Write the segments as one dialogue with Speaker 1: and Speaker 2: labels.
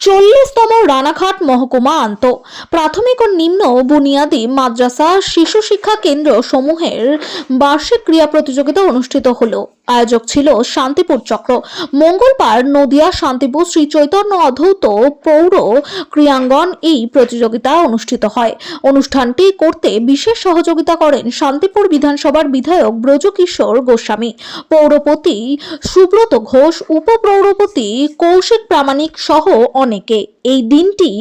Speaker 1: 40তম রানাঘাট মহকুমা প্রাথমিক ও নিম্ন বুনিয়াদী মাদ্রাসা শিশু শিক্ষা কেন্দ্র সমূহের বার্ষিক ক্রীড়া প্রতিযোগিতা অনুষ্ঠিত হলো। আয়োজক ছিল শান্তিপুর চক্র। মঙ্গলবার নদিয়া শান্তিপুর শ্রী চৈতন্য অধৌত পৌর ক্রীড়াঙ্গন এই প্রতিযোগিতা অনুষ্ঠিত হয়। অনুষ্ঠানটি করতে বিশেষ সহযোগিতা করেন শান্তিপুর বিধানসভার বিধায়ক ব্রজকিশোর গোস্বামী, পৌরপতি সুব্রত ঘোষ, উপপৌরপতি কৌশিক প্রামাণিক সহ অনেকে। এই দিনটি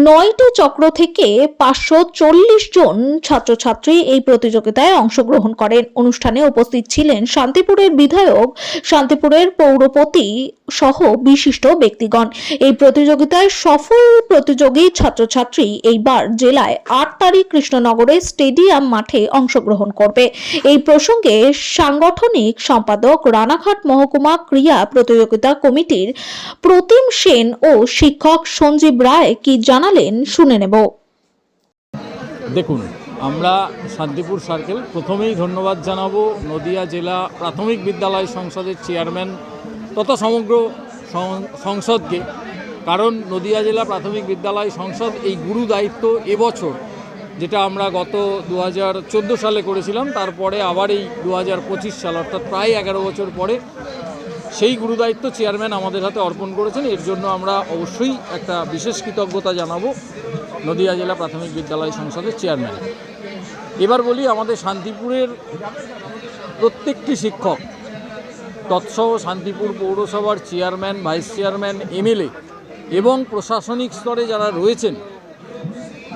Speaker 1: 9টি চক্র থেকে 540 জন ছাত্রছাত্রী এই প্রতিযোগিতায় অংশগ্রহণ করেন। অনুষ্ঠানে উপস্থিত ছিলেন শান্তিপুরের বিধায়ক, শান্তিপুরের পৌরপতি সহ বিশিষ্ট ব্যক্তিগণ। এই প্রতিযোগিতায় সফল প্রতিযোগী ছাত্রছাত্রী এইবার জেলায় 8 তারিখ কৃষ্ণনগরে স্টেডিয়াম মাঠে অংশগ্রহণ করবে। এই প্রসঙ্গে সাংগঠনিক সম্পাদক, রানাঘাট মহকুমা ক্রীড়া প্রতিযোগিতা কমিটির প্রতিম সেন ও শিক্ষক সঞ্জীব রায় কি জানালেন শুনে নেব।
Speaker 2: দেখুন, আমরা শান্তিপুর সার্কেল প্রথমেই ধন্যবাদ জানাবো নদিয়া জেলা প্রাথমিক বিদ্যালয় সংসদের চেয়ারম্যান তথা সমগ্র সংসদকে, কারণ নদিয়া জেলা প্রাথমিক বিদ্যালয় সংসদ এই গুরু দায়িত্ব এবছর, যেটা আমরা গত 2014 সালে করেছিলাম, তারপরে আবার এই 2025 সাল অর্থাৎ প্রায় 11 বছর পরে সেই গুরুদায়িত্ব চেয়ারম্যান আমাদের হাতে অর্পণ করেছেন। এর জন্য আমরা অবশ্যই একটা বিশেষ কৃতজ্ঞতা জানাবো নদিয়া জেলা প্রাথমিক বিদ্যালয় সংসদের চেয়ারম্যান। এবার বলি, আমাদের শান্তিপুরের প্রত্যেকটি শিক্ষক তৎসহ শান্তিপুর পৌরসভার চেয়ারম্যান, ভাইস চেয়ারম্যান, এমএলএ এবং প্রশাসনিক স্তরে যারা রয়েছেন,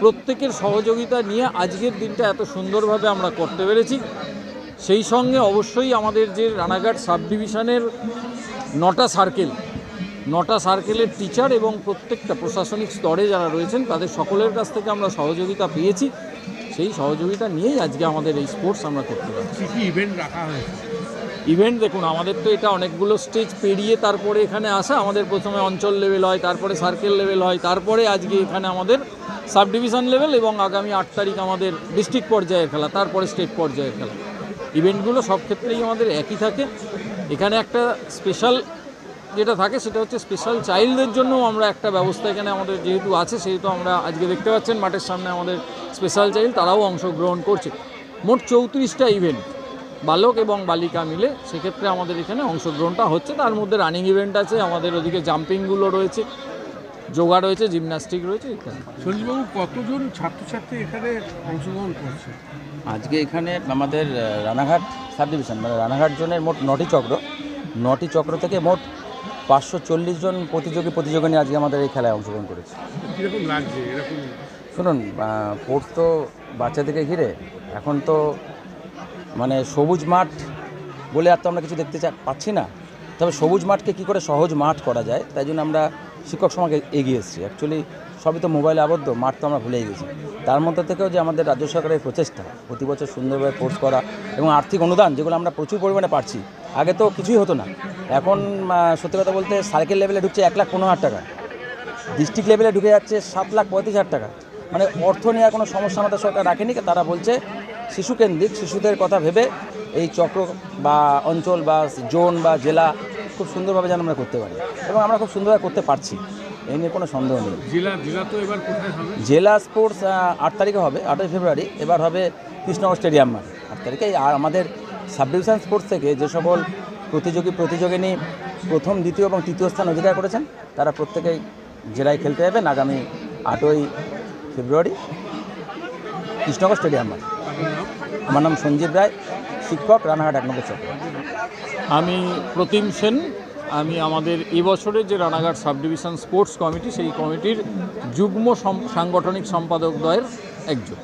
Speaker 2: প্রত্যেকের সহযোগিতা নিয়ে আজকের দিনটা এত সুন্দরভাবে আমরা করতে পেরেছি। সেই সঙ্গে অবশ্যই আমাদের যে রানাঘাট সাব ডিভিশনের 9টা সার্কেলের টিচার এবং প্রত্যেকটা প্রশাসনিক স্তরে যারা রয়েছেন তাদের সকলের কাছ থেকে আমরা সহযোগিতা পেয়েছি। সেই সহযোগিতা নিয়েই আজকে আমাদের এই স্পোর্টস আমরা করতে পারছি।
Speaker 3: কি ইভেন্ট রাখা হয়েছে?
Speaker 2: ইভেন্ট দেখুন, আমাদের তো এটা অনেকগুলো স্টেজ পেরিয়ে তারপরে এখানে আসা। আমাদের প্রথমে অঞ্চল লেভেল হয়, তারপরে সার্কেল লেভেল হয়, তারপরে আজকে এখানে আমাদের সাব ডিভিশন লেভেল এবং আগামী 8 তারিখ আমাদের ডিস্ট্রিক্ট পর্যায়ের খেলা, তারপরে স্টেট পর্যায়ের খেলা। ইভেন্টগুলো সব ক্ষেত্রেই আমাদের একই থাকে। এখানে একটা স্পেশাল যেটা থাকে সেটা হচ্ছে স্পেশাল চাইল্ডদের জন্য আমরা একটা ব্যবস্থা এখানে আমাদের যেহেতু আছে, সেহেতু আমরা আজকে দেখতে পাচ্ছেন মাঠের সামনে আমাদের স্পেশাল চাইল্ড তারাও অংশগ্রহণ করছে। মোট 34টা ইভেন্ট বালক এবং বালিকা মিলে, সেক্ষেত্রে আমাদের এখানে অংশগ্রহণটা হচ্ছে। তার মধ্যে রানিং ইভেন্ট আছে, আমাদের ওদিকে জাম্পিংগুলো রয়েছে, যোগা রয়েছে, জিমন্যাস্টিক রয়েছে ইত্যাদি।
Speaker 3: সঞ্জীববাবু, কতজন ছাত্রছাত্রী এখানে অংশগ্রহণ করছে?
Speaker 4: আজকে এখানে আমাদের রানাঘাট সাব ডিভিশন মানে রানাঘাট জোনের মোট 9টি চক্র থেকে মোট 540 জন প্রতিযোগিনী আজকে আমাদের এই খেলায় অংশগ্রহণ করেছে।
Speaker 3: কীরকম লাগছে এরকম?
Speaker 4: শুনুন, স্পোর্টস তো বাচ্চাদেরকে ঘিরে এখন তো মানে সবুজ মাঠ বলে আর তো আমরা কিছু দেখতে পাচ্ছি না। তবে সবুজ মাঠকে কী করে সহজ মাঠ করা যায়, তাই জন্য আমরা শিক্ষক সমাজে এগিয়ে এসেছি। অ্যাকচুয়ালি সবই তো মোবাইলে আবদ্ধ, মাঠ তো আমরা ভুলেই গেছি। তার মধ্যে থেকেও যে আমাদের রাজ্য সরকারের প্রচেষ্টা প্রতি বছর সুন্দরভাবে কোর্স করা এবং আর্থিক অনুদান, যেগুলো আমরা প্রচুর পরিমাণে পাচ্ছি। আগে তো কিছুই হতো না, এখন সত্যি কথা বলতে সার্কেল লেভেলে ঢুকছে 1,15,000 টাকা, ডিস্ট্রিক্ট লেভেলে ঢুকে যাচ্ছে 7,35,000 টাকা। মানে অর্থ নেওয়ার কোনো সমস্যা আমাদের সরকার রাখেনি। তারা বলছে শিশুকেন্দ্রিক, শিশুদের কথা ভেবে এই চক্র বা অঞ্চল বা জোন বা জেলা খুব সুন্দরভাবে যেন আমরা করতে পারি, এবং আমরা খুব সুন্দরভাবে করতে পারছি, এই নিয়ে কোনো সন্দেহ নেই।
Speaker 3: জেলা তো এবার কোথায় হবে?
Speaker 4: জেলা স্পোর্টস 8 তারিখে হবে, 8ই ফেব্রুয়ারি। এবার হবে কৃষ্ণনগর স্টেডিয়াম মাঠে 8 তারিখে। আর আমাদের সাব ডিভিশন স্পোর্টস থেকে যে সকল প্রতিযোগিনী প্রথম, দ্বিতীয় এবং তৃতীয় স্থান অধিকার করেছেন, তারা প্রত্যেকেই জেলায় খেলতে যাবেন আগামী 8ই ফেব্রুয়ারি কৃষ্ণনগর স্টেডিয়াম মাঠে। আমার নাম সঞ্জীব রায়, শিক্ষক, রানাঘাট 1 নম্বর চক্র।
Speaker 2: আমি প্রতিম সেন, আমি আমাদের এবছরের যে Ranaghat sub division sports committee, সেই কমিটির যুগ্ম সাংগঠনিক সম্পাদক দ্বয়ের একজন।